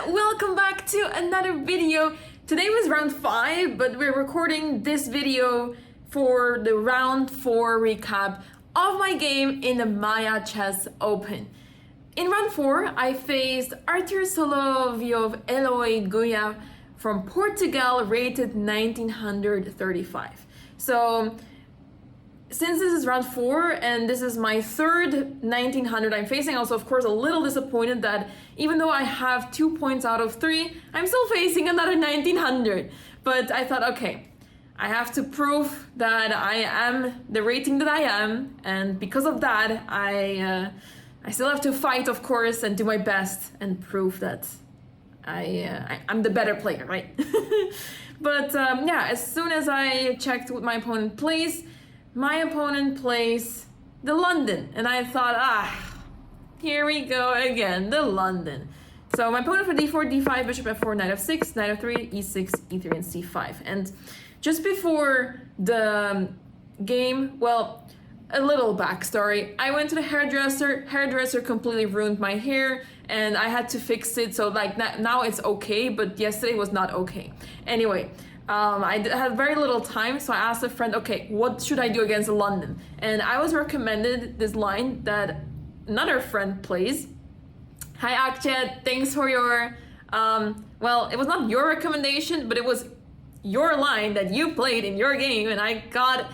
Welcome back to another video. Today was round 5, but we're recording this video for the round 4 recap of my game in the Maia Open. In round 4, I faced Artur, Solovyov, Eloy, Guia from Portugal, rated 1935. So since this is round 4 and this is my third 1900 I'm facing, also of course a little disappointed that even though I have 2 points out of 3, I'm still facing another 1900. But I thought, okay, I have to prove that I am the rating that I am, and because of that, I still have to fight, of course, and do my best and prove that I'm the better player, right? But yeah, as soon as I checked what my opponent plays, my opponent plays the London, and I thought, here we go again, the London. So my opponent for d4, d5, bishop f4, knight f6, knight f3, e6, e3, and c5. And just before the game, well, a little backstory. I went to the hairdresser completely ruined my hair, and I had to fix it, so like now it's okay, but yesterday was not okay. Anyway, I had very little time, so I asked a friend, okay, what should I do against London? And I was recommended this line that another friend plays. Hi Akshat, thanks for your, well, it was not your recommendation, but it was your line that you played in your game, and I got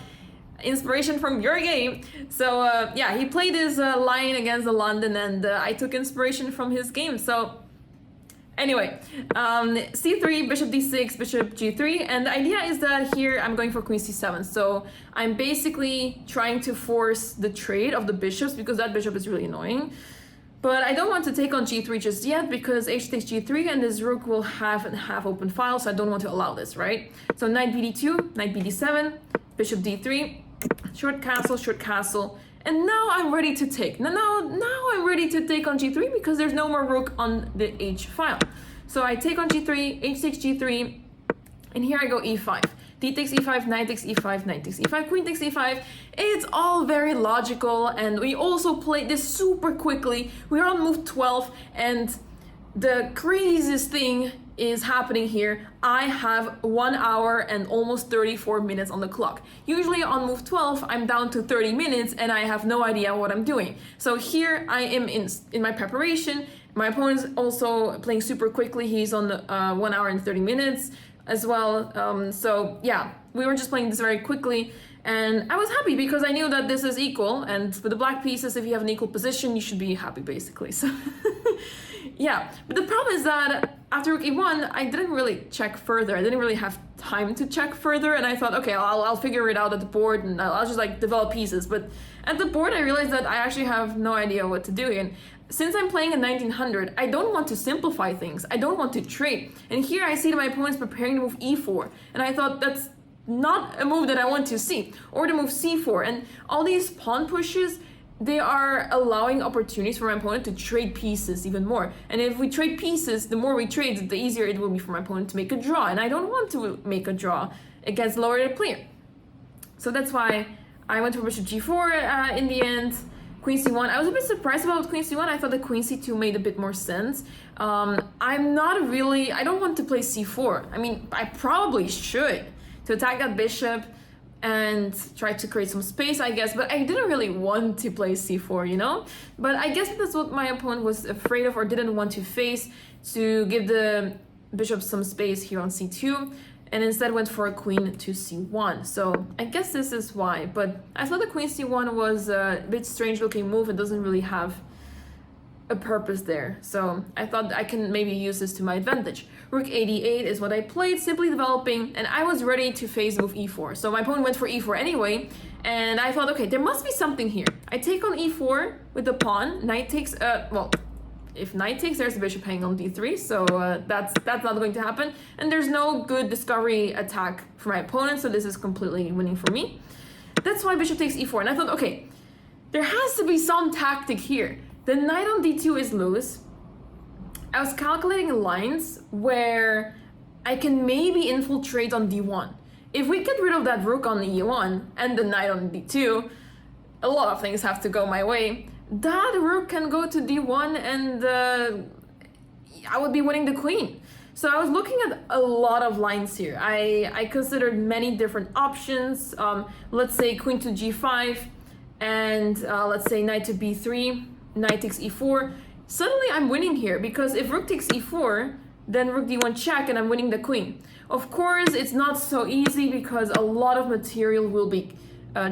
inspiration from your game. So yeah, he played his line against the London, and I took inspiration from his game. So anyway, c3, bishop d6, bishop g3, and the idea is that here I'm going for queen c7. So I'm basically trying to force the trade of the bishops because that bishop is really annoying. But I don't want to take on g3 just yet because h takes g3 and this rook will have a half open file, so I don't want to allow this, right? So knight bd2, knight bd7, bishop d3, short castle, and now I'm ready to take. Now I'm ready to take on g3 because there's no more rook on the h file. So I take on g3, h takes g3, and here I go e5. D takes e5, knight takes e5, knight takes e5, queen takes e5. It's all very logical, and we also played this super quickly. We're on move 12, and the craziest thing is happening here. I have 1 hour and almost 34 minutes on the clock. Usually on move 12, I'm down to 30 minutes and I have no idea what I'm doing. So here I am in my preparation. My opponent's also playing super quickly. He's on 1 hour and 30 minutes as well. So yeah, we were just playing this very quickly. And I was happy because I knew that this is equal. And with the black pieces, if you have an equal position, you should be happy basically. So yeah, but the problem is that after rook e1, I didn't really check further. I didn't really have time to check further, and I thought, okay, I'll figure it out at the board, and I'll just like develop pieces. But at the board, I realized that I actually have no idea what to do. And since I'm playing in 1900, I don't want to simplify things. I don't want to trade. And here I see that my opponent's preparing to move e4, and I thought that's not a move that I want to see, or to move c4. And all these pawn pushes, they are allowing opportunities for my opponent to trade pieces even more. And if we trade pieces, the more we trade, the easier it will be for my opponent to make a draw. And I don't want to make a draw against lower rated player. So that's why I went for bishop g4 in the end. Queen c1. I was a bit surprised about queen c1. I thought that queen c2 made a bit more sense. I don't want to play c4. I mean, I probably should to attack that bishop and try to create some space, I guess, but I didn't really want to play c4, you know? But I guess that's what my opponent was afraid of or didn't want to face, to give the bishop some space here on c2, and instead went for a queen to c1. So I guess this is why, but I thought the queen c1 was a bit strange looking move. It doesn't really have a purpose there, so I thought I can maybe use this to my advantage. Rook a8 is what I played, simply developing, and I was ready to face move e4. So my opponent went for e4 anyway, and I thought, okay, there must be something here. I take on e4 with the pawn. Knight takes, well, if knight takes, there's the bishop hanging on d3, so that's not going to happen. And there's no good discovery attack for my opponent, so this is completely winning for me. That's why bishop takes e4, and I thought, okay, there has to be some tactic here. The knight on d2 is loose. I was calculating lines where I can maybe infiltrate on d1. If we get rid of that rook on e1 and the knight on d2, a lot of things have to go my way. That rook can go to d1 and I would be winning the queen. So I was looking at a lot of lines here. I considered many different options. Let's say queen to g5, and let's say knight to b3, knight takes e4. Suddenly I'm winning here, because if rook takes e4, then rook d1 check, and I'm winning the queen. Of course, it's not so easy because a lot of material will be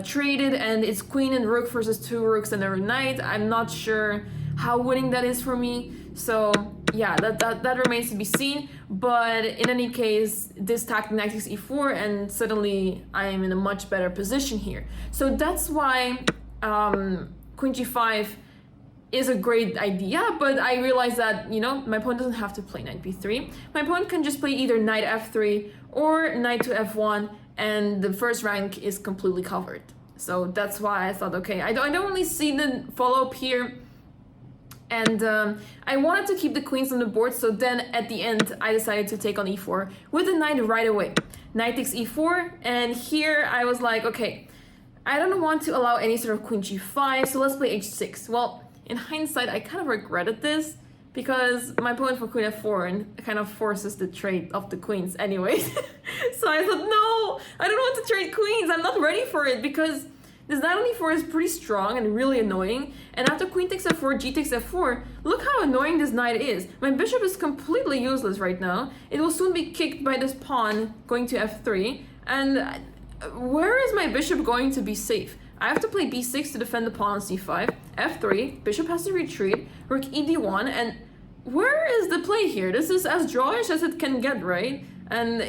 traded, and it's queen and rook versus two rooks and a knight. I'm not sure how winning that is for me. So yeah, that remains to be seen. But in any case, this tactic knight takes e4, and suddenly I am in a much better position here. So that's why queen g5 is a great idea, but I realized that, you know, my opponent doesn't have to play knight b3. My opponent can just play either knight f3 or knight to f1, and the first rank is completely covered. So that's why I thought, okay, I don't really see the follow-up here. And I wanted to keep the queens on the board, so then at the end I decided to take on e4 with the knight right away. Knight takes e4, and here I was like, okay, I don't want to allow any sort of queen g5, so let's play h6. Well, in hindsight, I kind of regretted this, because my opponent for queen f4 and kind of forces the trade of the queens anyway. So I thought, no, I don't want to trade queens, I'm not ready for it, because this knight on e4 is pretty strong and really annoying, and after queen takes f4, g takes f4, look how annoying this knight is. My bishop is completely useless right now. It will soon be kicked by this pawn going to f3, and where is my bishop going to be safe? I have to play b6 to defend the pawn on c5, f3, bishop has to retreat, rook e d1, and where is the play here? This is as drawish as it can get, right? And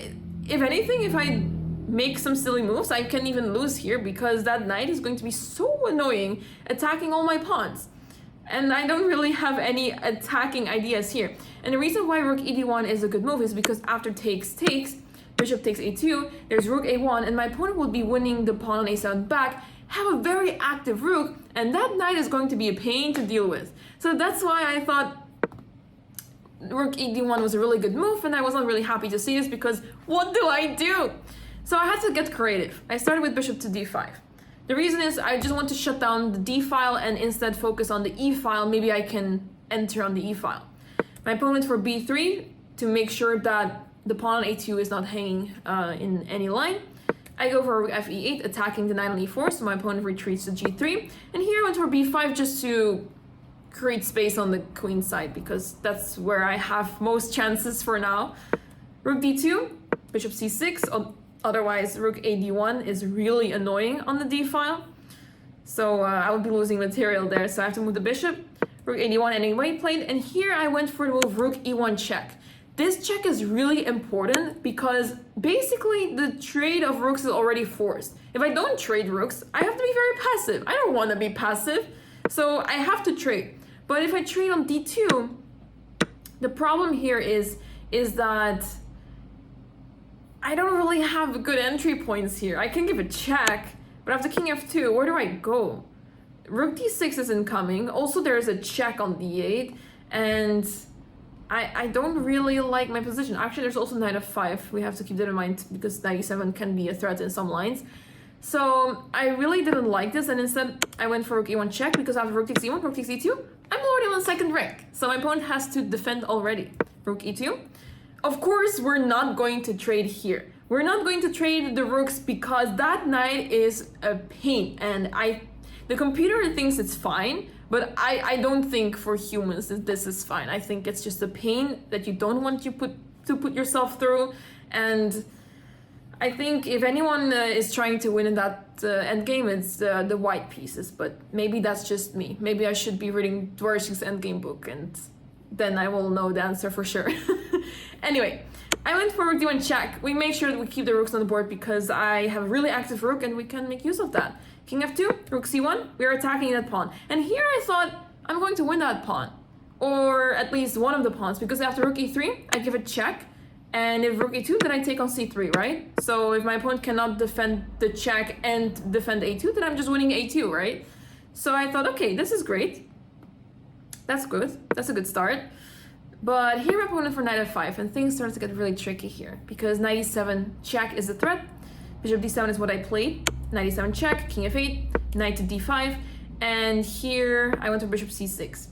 if anything, if I make some silly moves, I can even lose here, because that knight is going to be so annoying, attacking all my pawns. And I don't really have any attacking ideas here. And the reason why rook e d1 is a good move is because after takes, bishop takes a2, there's rook a1, and my opponent will be winning the pawn on a7 back, have a very active rook, and that knight is going to be a pain to deal with. So that's why I thought rook e d1 was a really good move, and I was not really happy to see this, because what do I do? So I had to get creative. I started with bishop to d5. The reason is I just want to shut down the d file and instead focus on the e file. Maybe I can enter on the e file. My opponent for b3, to make sure that the pawn on a2 is not hanging in any line. I go for rook fe8, attacking the knight on e4, so my opponent retreats to g3. And here I went for b5 just to create space on the queen side, because that's where I have most chances for now. Rook d2, bishop c6, otherwise rook a d1 is really annoying on the d file. So I would be losing material there, so I have to move the bishop. Rook a d1 anyway played, and here I went for the move rook e1 check. This check is really important because basically the trade of rooks is already forced. If I don't trade rooks, I have to be very passive. I don't want to be passive, so I have to trade. But if I trade on d2, the problem here is that I don't really have good entry points here. I can give a check, but after king f2, where do I go? Rook d6 is incoming. Also, there's a check on d8, and I don't really like my position. Actually, there's also knight f5. We have to keep that in mind, because knight e7 can be a threat in some lines. So I really didn't like this, and instead I went for rook e1 check, because after rook takes e1, rook takes e2, I'm already on the second rank. So my opponent has to defend already. Rook e2. Of course, we're not going to trade here. We're not going to trade the rooks because that knight is a pain, and the computer thinks it's fine, but I don't think for humans that this is fine. I think it's just a pain that you don't want to put yourself through, and I think if anyone is trying to win in that endgame, it's the white pieces, but maybe that's just me. Maybe I should be reading Dvorak's endgame book, and then I will know the answer for sure. Anyway, I went for rook d1 check. We make sure that we keep the rooks on the board because I have a really active rook and we can make use of that. King f2, rook c1, we are attacking that pawn. And here I thought I'm going to win that pawn, or at least one of the pawns, because after rook e3, I give a check, and if rook e2, then I take on c3, right? So if my opponent cannot defend the check and defend a2, then I'm just winning a2, right? So I thought, okay, this is great. That's good. That's a good start. But here my opponent for knight f5, and things start to get really tricky here, because knight e7 check is a threat. Bishop d7 is what I played. Knight e7 check, king f8, knight to d5, and here I went to bishop c6.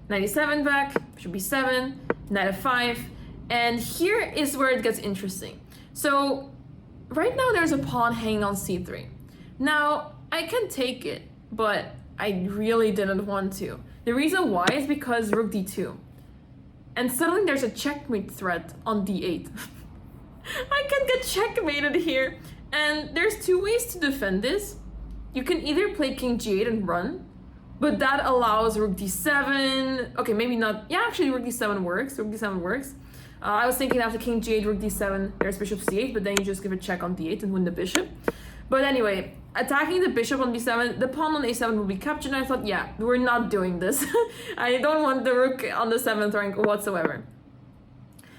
Knight e7 back, bishop b7, knight f5, and here is where it gets interesting. So right now there's a pawn hanging on c3. Now I can take it, but I really didn't want to. The reason why is because rook d2. And suddenly there's a checkmate threat on d8. I can get checkmated here. And there's two ways to defend this. You can either play king g8 and run, but that allows rook d7. Okay, maybe not. Yeah, actually rook d7 works. Rook d7 works. I was thinking after king g8, rook d7, there's bishop c8, but then you just give a check on d8 and win the bishop. But anyway, attacking the bishop on b7, the pawn on a7 will be captured, and I thought, yeah, we're not doing this. I don't want the rook on the 7th rank whatsoever.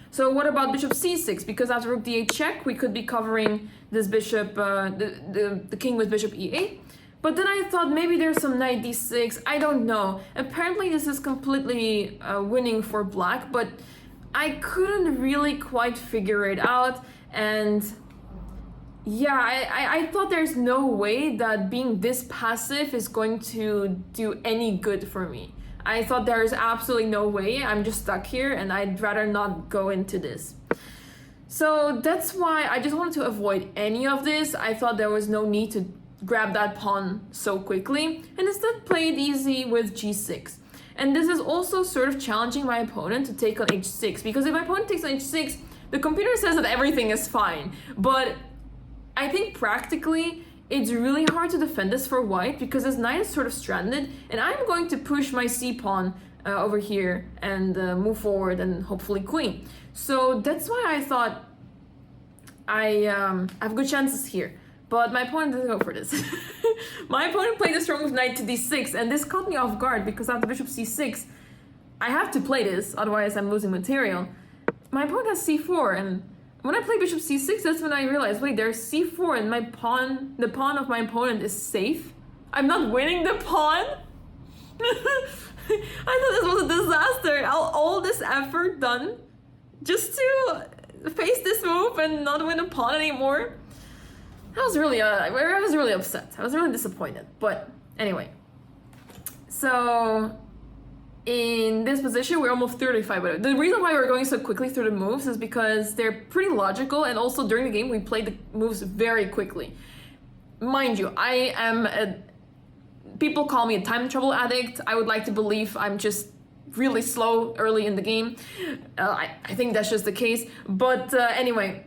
So what about bishop c6? Because after rook d8 check, we could be covering this bishop, the king with bishop e8. But then I thought maybe there's some knight d6, I don't know. Apparently this is completely winning for black, but I couldn't really quite figure it out. And yeah, I thought there's no way that being this passive is going to do any good for me. I thought there's absolutely no way. I'm just stuck here and I'd rather not go into this. So that's why I just wanted to avoid any of this. I thought there was no need to grab that pawn so quickly, and instead play it easy with g6. And this is also sort of challenging my opponent to take on h6, because if my opponent takes on h6, the computer says that everything is fine. But I think practically it's really hard to defend this for white because this knight is sort of stranded, and I'm going to push my c-pawn over here and move forward and hopefully queen. So that's why I thought I have good chances here. But my opponent didn't go for this. My opponent played a strong move knight to d6, and this caught me off guard because after bishop c6, I have to play this, otherwise I'm losing material. My opponent has c4, and when I play bishop c6, that's when I realized, wait, there's c4 and the pawn of my opponent is safe? I'm not winning the pawn? I thought this was a disaster. All this effort done just to face this move and not win a pawn anymore? I was really upset. I was really disappointed. But anyway, so in this position, we're almost 35. But the reason why we're going so quickly through the moves is because they're pretty logical, and also during the game, we played the moves very quickly. Mind you, people call me a time travel addict. I would like to believe I'm just really slow early in the game. I think that's just the case. But anyway,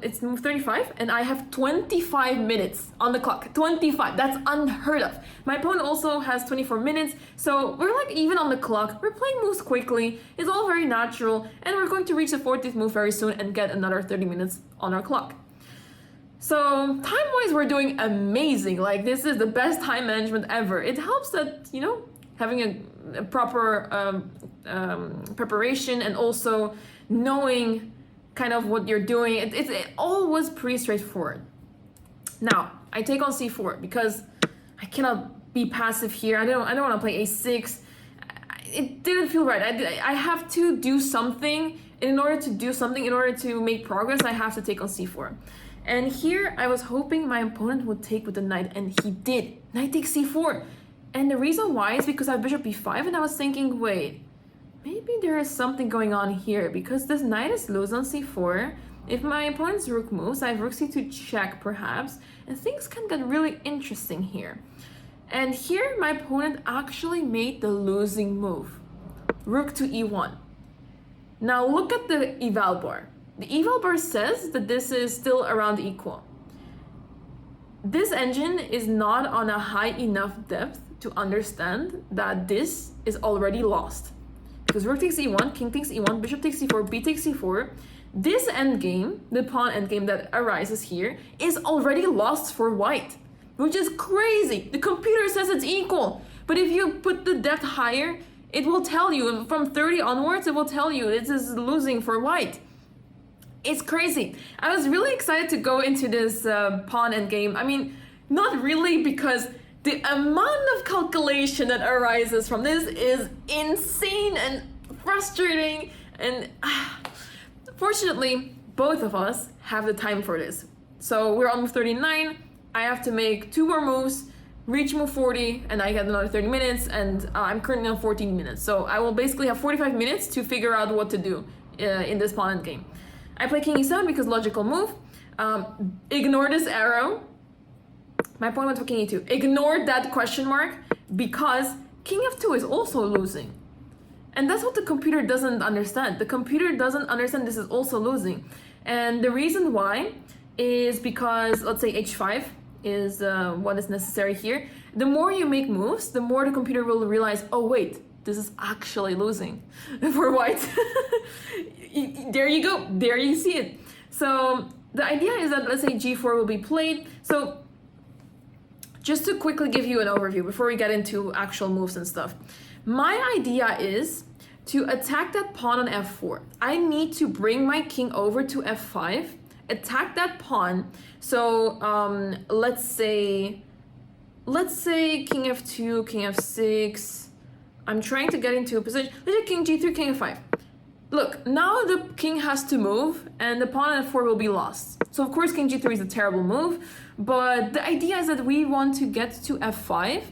it's move 35 and I have 25 minutes on the clock. 25, that's unheard of. My opponent also has 24 minutes, so we're like even on the clock. We're playing moves quickly, it's all very natural, and we're going to reach the 40th move very soon and get another 30 minutes on our clock. So time-wise, we're doing amazing. Like, this is the best time management ever. It helps that, you know, having a proper preparation and also knowing kind of what you're doing. It all was pretty straightforward. Now, I take on c4 because I cannot be passive here. I don't want to play a6. It didn't feel right. I have to do something. In order to make progress, I have to take on c4. And here I was hoping my opponent would take with the knight, and he did. Knight takes c4. And the reason why is because I have bishop b5, and I was thinking, wait, maybe there is something going on here, because this knight is loose on c4. If my opponent's rook moves, I have rook c2 check perhaps, and things can get really interesting here. And here my opponent actually made the losing move. Rook to e1. Now look at the eval bar. The eval bar says that this is still around equal. This engine is not on a high enough depth to understand that this is already lost. Because rook takes e1, king takes e1, bishop takes c4, b takes c4. This endgame, the pawn endgame that arises here, is already lost for white, which is crazy. The computer says it's equal, but if you put the depth higher, it will tell you, from 30 onwards, it will tell you this is losing for white. It's crazy. I was really excited to go into this pawn endgame. I mean, not really, because the amount of calculation that arises from this is insane and frustrating, and fortunately, both of us have the time for this. So we're on move 39. I have to make 2 more moves reach move 40, and I get another 30 minutes, and I'm currently on 14 minutes. So I will basically have 45 minutes to figure out what to do in this pawn endgame. I play king e7 because logical move. Ignore this arrow. My pawn went for king e2. Ignore that question mark because king f2 is also losing. And that's what the computer doesn't understand. The computer doesn't understand this is also losing. And the reason why is because, let's say h5 is what is necessary here. The more you make moves, the more the computer will realize, oh wait, this is actually losing for white. There you go, there you see it. So the idea is that, let's say g4 will be played. So just to quickly give you an overview before we get into actual moves and stuff. My idea is to attack that pawn on f4. I need to bring my king over to f5, attack that pawn. So let's say king f2, king f6. I'm trying to get into a position. Let's say king g3, king f5. Look, now the king has to move and the pawn on f4 will be lost. So of course king g3 is a terrible move, but the idea is that we want to get to f5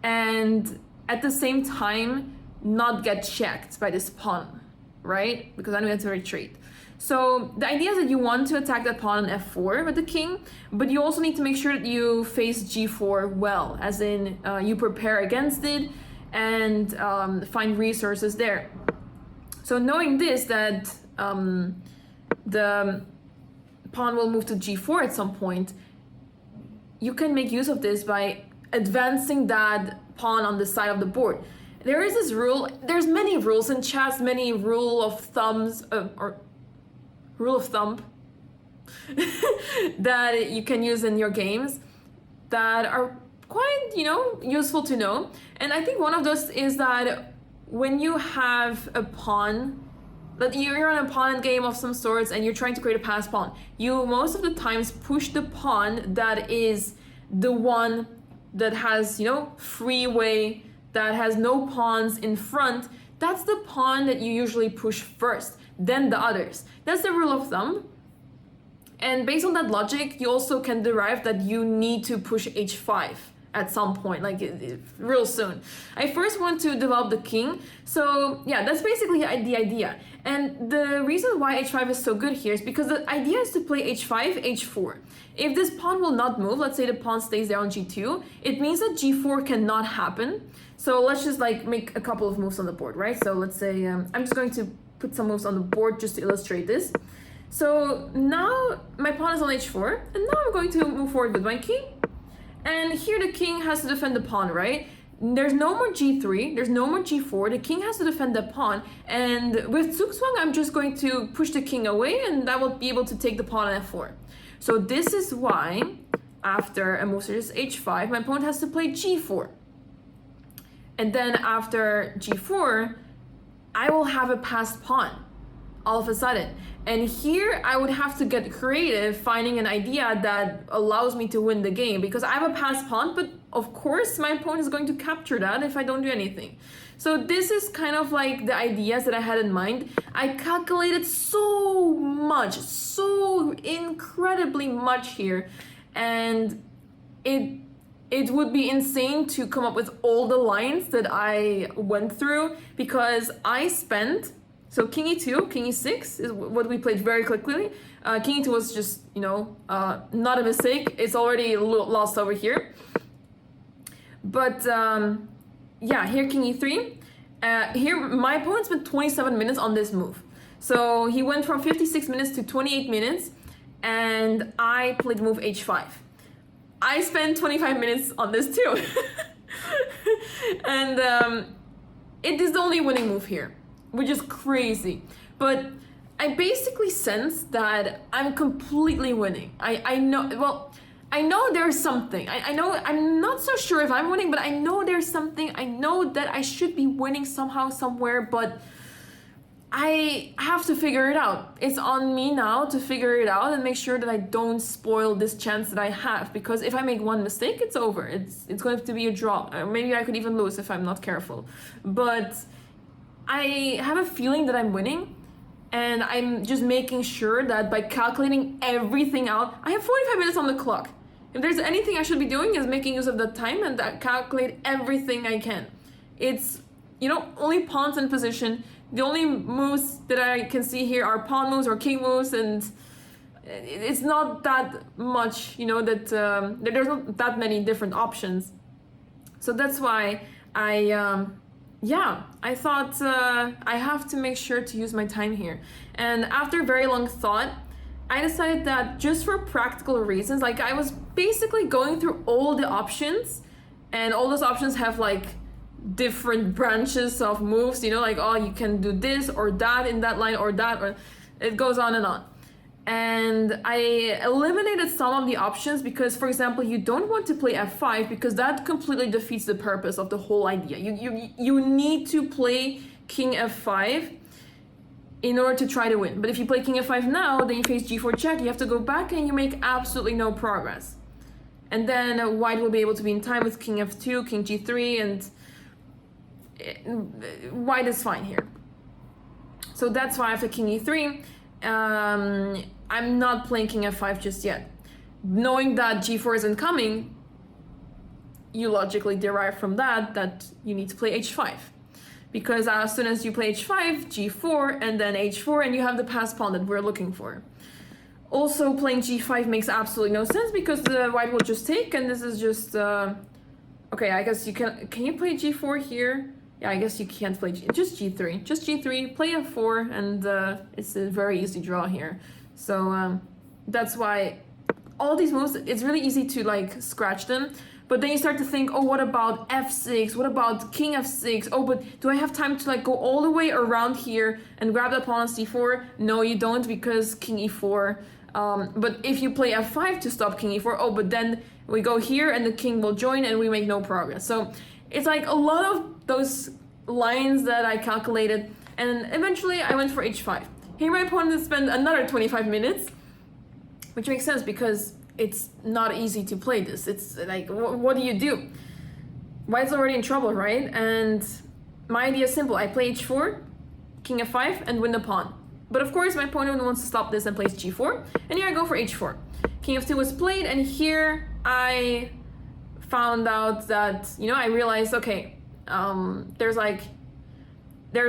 and at the same time not get checked by this pawn, right? Because then we have to retreat. So the idea is that you want to attack that pawn on f4 with the king, but you also need to make sure that you face g4 well, as in you prepare against it and find resources there. So knowing this, that the pawn will move to g4 at some point, you can make use of this by advancing that pawn on the side of the board. There is this rule, there's many rules in chess, many rule of thumbs, or rule of thumb that you can use in your games that are quite, useful to know. And I think one of those is that when you have a pawn, that you're in a pawn game of some sorts and you're trying to create a pass pawn, you most of the times push the pawn that is the one that has, freeway, that has no pawns in front. That's the pawn that you usually push first, then the others. That's the rule of thumb. And based on that logic, you also can derive that you need to push h5 at some point, like real soon. I first want to develop the king. So yeah, that's basically the idea. And the reason why h5 is so good here is because the idea is to play h5, h4. If this pawn will not move, let's say the pawn stays there on g2, it means that g4 cannot happen. So let's just make a couple of moves on the board, right? So let's say, I'm just going to put some moves on the board just to illustrate this. So now my pawn is on h4, and now I'm going to move forward with my king. And here the king has to defend the pawn, right? There's no more g3, there's no more g4, the king has to defend the pawn, and with zugzwang I'm just going to push the king away and I will be able to take the pawn on f4. So this is why, after a move such as h5, my opponent has to play g4. And then after g4, I will have a passed pawn, all of a sudden. And here I would have to get creative, finding an idea that allows me to win the game, because I have a passed pawn, but of course my opponent is going to capture that if I don't do anything. So this is kind of like the ideas that I had in mind. I calculated so much, so incredibly much here, and it would be insane to come up with all the lines that I went through, because I spent, so king e2, king e6 is what we played very quickly. King e2 was just, not a mistake. It's already lost over here. But yeah, here king e3. Here my opponent spent 27 minutes on this move. So he went from 56 minutes to 28 minutes, and I played move h5. I spent 25 minutes on this too. And it is the only winning move here, which is crazy. But I basically sense that I'm completely winning. I know there's something. I know, I'm not so sure if I'm winning, but I know there's something. I know that I should be winning somehow, somewhere, but I have to figure it out. It's on me now to figure it out and make sure that I don't spoil this chance that I have, because if I make one mistake, it's over. It's going to be a draw. Maybe I could even lose if I'm not careful. But I have a feeling that I'm winning, and I'm just making sure that by calculating everything out, I have 45 minutes on the clock. If there's anything I should be doing is making use of the time and calculate everything I can. It's, you know, only pawns in position. The only moves that I can see here are pawn moves or king moves, and it's not that much, you know, that there's not that many different options. So that's why I thought I have to make sure to use my time here. And after very long thought, I decided that just for practical reasons, like I was basically going through all the options, and all those options have like different branches of moves, you know, like, oh, you can do this or that in that line or that, or it goes on and on. And I eliminated some of the options because, for example, you don't want to play f5 because that completely defeats the purpose of the whole idea. You need to play king f5 in order to try to win. But if you play king f5 now, then you face g4 check, you have to go back and you make absolutely no progress. And then white will be able to be in time with king f2, king g3, and white is fine here. So that's why after king e3, I'm not playing king f5 just yet. Knowing that g4 isn't coming, you logically derive from that you need to play h5. Because as soon as you play h5, g4, and then h4, and you have the passed pawn that we're looking for. Also, playing g5 makes absolutely no sense because the white will just take, and this is just... okay, I guess you can you play g4 here? Yeah, I guess you can't play just g3. Just g3, play f4, and it's a very easy draw here. So that's why all these moves, it's really easy to like scratch them. But then you start to think, oh, what about f6? What about king f6? Oh, but do I have time to like go all the way around here and grab the pawn on c4? No, you don't, because king e4. But if you play f5 to stop king e4, oh, but then we go here and the king will join and we make no progress. So it's like a lot of those lines that I calculated, and eventually I went for h5. Here my opponent spent another 25 minutes, which makes sense because it's not easy to play this. It's like, what do you do? White's already in trouble, right? And my idea is simple. I play h4, king f5, and win the pawn. But of course, my opponent wants to stop this and plays g4. And here I go for h4. King f2 was played, and here I found out that, you know, I realized, okay, there's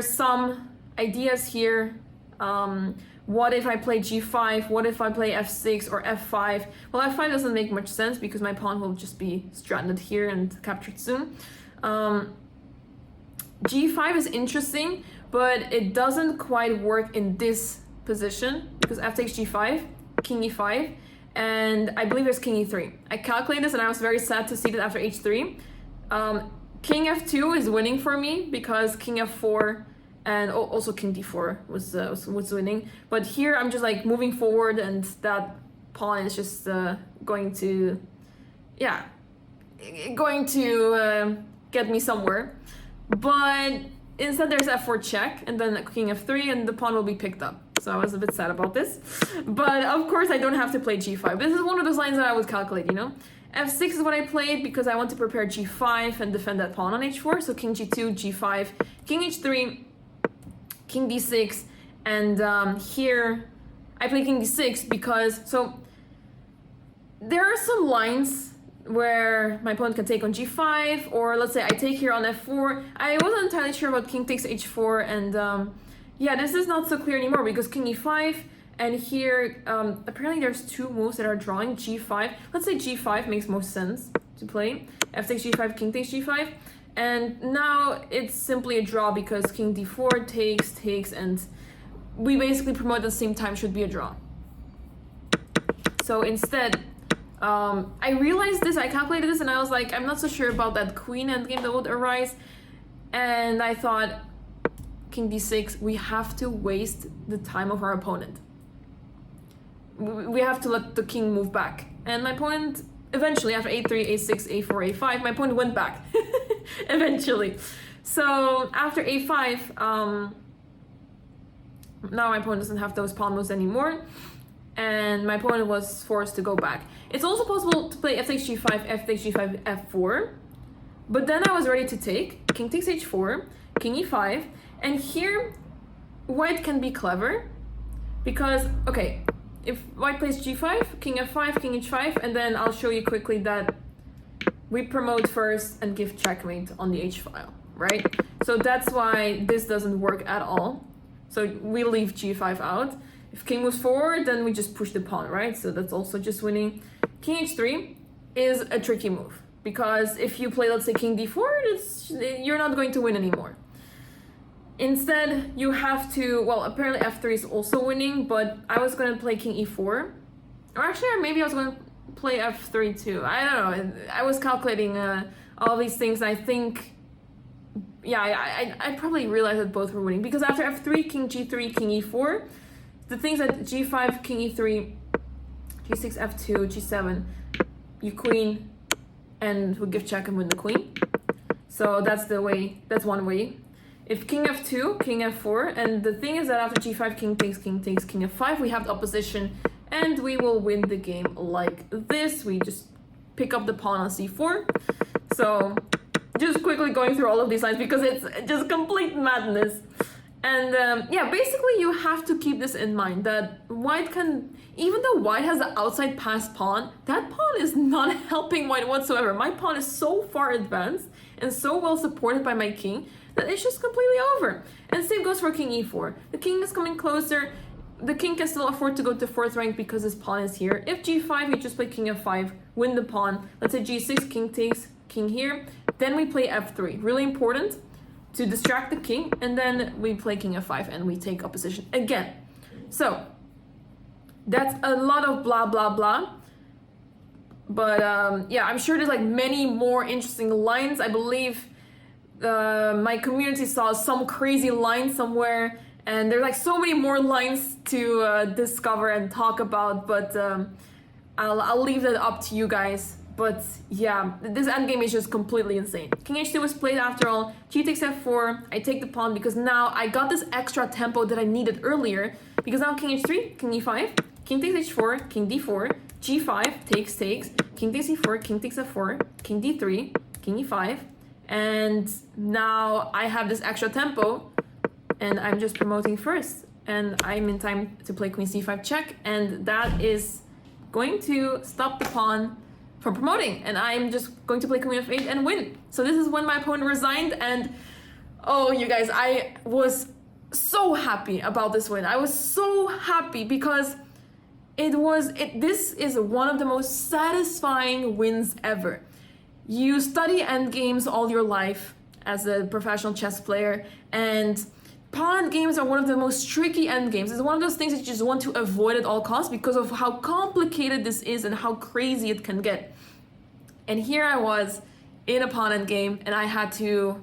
some ideas here. What if I play g5? What if I play f6 or f5? Well, f5 doesn't make much sense because my pawn will just be stranded here and captured soon. g5 is interesting, but it doesn't quite work in this position because f takes g5, king e5, and I believe there's king e3. I calculated this and I was very sad to see that after h3. King f2 is winning for me because king f4 and also king d4 was winning. But here I'm just like moving forward, and that pawn is just going to get me somewhere. But instead there's f4 check, and then king f3, and the pawn will be picked up. So I was a bit sad about this. But of course I don't have to play g5. This is one of those lines that I would calculate, you know? f6 is what I played because I want to prepare g5 and defend that pawn on h4. So king g2, g5, king h3, king d6, and here I play king d6 because, so there are some lines where my opponent can take on g5, or let's say I take here on f4. I wasn't entirely sure about king takes h4, and yeah, this is not so clear anymore because king e5, and here apparently there's two moves that are drawing g5. Let's say g5 makes most sense to play. F takes g5, king takes g5. And now it's simply a draw because king d4 takes, and we basically promote at the same time should be a draw. So instead, I realized this, I calculated this, and I was like, I'm not so sure about that queen endgame that would arise. And I thought, king d6, we have to waste the time of our opponent. We have to let the king move back. And my opponent, eventually, after a3, a6, a4, a5, my opponent went back. Eventually. So after a5, now my opponent doesn't have those pawn moves anymore, and my opponent was forced to go back. It's also possible to play f takes g5, f takes g5, f4, but then I was ready to take king takes h4, king e5, and here white can be clever because, okay, if white plays g5, king f5, king h5, and then I'll show you quickly that we promote first and give checkmate on the h file, right? So that's why this doesn't work at all. So we leave g5 out. If king moves forward, then we just push the pawn, right? So that's also just winning. King h3 is a tricky move because if you play, let's say, king d4, you're not going to win anymore. Instead, you have to, well, apparently f3 is also winning, but I was going to play king e4. Or actually, maybe I was going to play f3 too. I don't know. I was calculating all these things. I think, yeah, I probably realized that both were winning. Because after f3, king g3, king e4, the things at g5, king e3, g6, f2, g7, you queen, and we give check and win the queen. So that's the way, that's one way. If king f2, king f4, and the thing is that after g5, king takes, king f5, we have the opposition, and we will win the game like this. We just pick up the pawn on c4. So just quickly going through all of these lines because it's just complete madness. And yeah, basically you have to keep this in mind that white can, even though white has the outside pass pawn, that pawn is not helping white whatsoever. My pawn is so far advanced and so well supported by my king that it's just completely over. And same goes for king e4. The king is coming closer. The king can still afford to go to 4th rank because his pawn is here. If g5, you just play king f5, win the pawn. Let's say g6, king takes, king here. Then we play f3. Really important to distract the king. And then we play king f5 and we take opposition again. So that's a lot of blah, blah, blah. But yeah, I'm sure there's like many more interesting lines. I believe my community saw some crazy line somewhere, and there's like so many more lines to discover and talk about, but I'll leave that up to you guys. But yeah, this endgame is just completely insane. King h2 was played after all. G takes f4. I take the pawn because now I got this extra tempo that I needed earlier, because now king h3, king e5, king takes h4, king d4, g5 takes, king takes e4, king takes f4, king d3, king e5, and now I have this extra tempo and I'm just promoting first, and I'm in time to play queen c5 check, and that is going to stop the pawn from promoting, and I'm just going to play queen f8 and win. So this is when my opponent resigned, and oh, you guys, I was so happy about this win. I was so happy because this is one of the most satisfying wins ever. You study endgames all your life as a professional chess player, and pawn games are one of the most tricky endgames. It's one of those things that you just want to avoid at all costs because of how complicated this is and how crazy it can get. And here I was in a pawn endgame, and I had to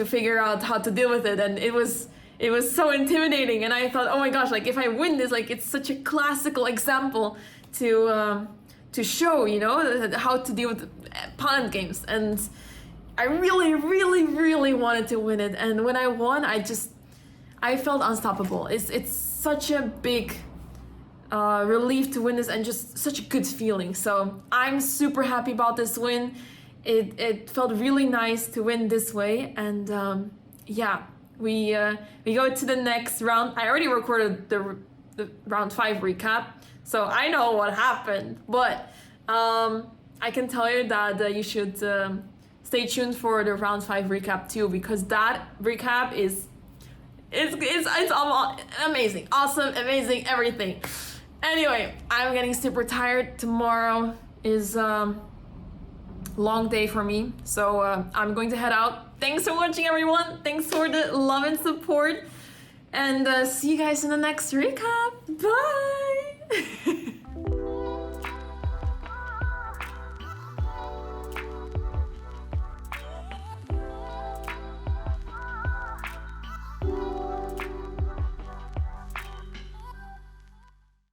figure out how to deal with it, and it was so intimidating. And I thought, oh my gosh, like if I win this, like it's such a classical example to show, you know, how to deal with pawn games. And I really, really, really wanted to win it. And when I won, I felt unstoppable. It's such a big relief to win this, and just such a good feeling. So I'm super happy about this win. It felt really nice to win this way. And yeah, we go to the next round. I already recorded the round 5 recap, so I know what happened. But I can tell you that you should stay tuned for the round 5 recap too, because that recap is amazing, awesome, amazing, everything. Anyway, I'm getting super tired. Tomorrow is long day for me, so I'm going to head out. Thanks for watching, everyone. Thanks for the love and support, and see you guys in the next recap. Bye.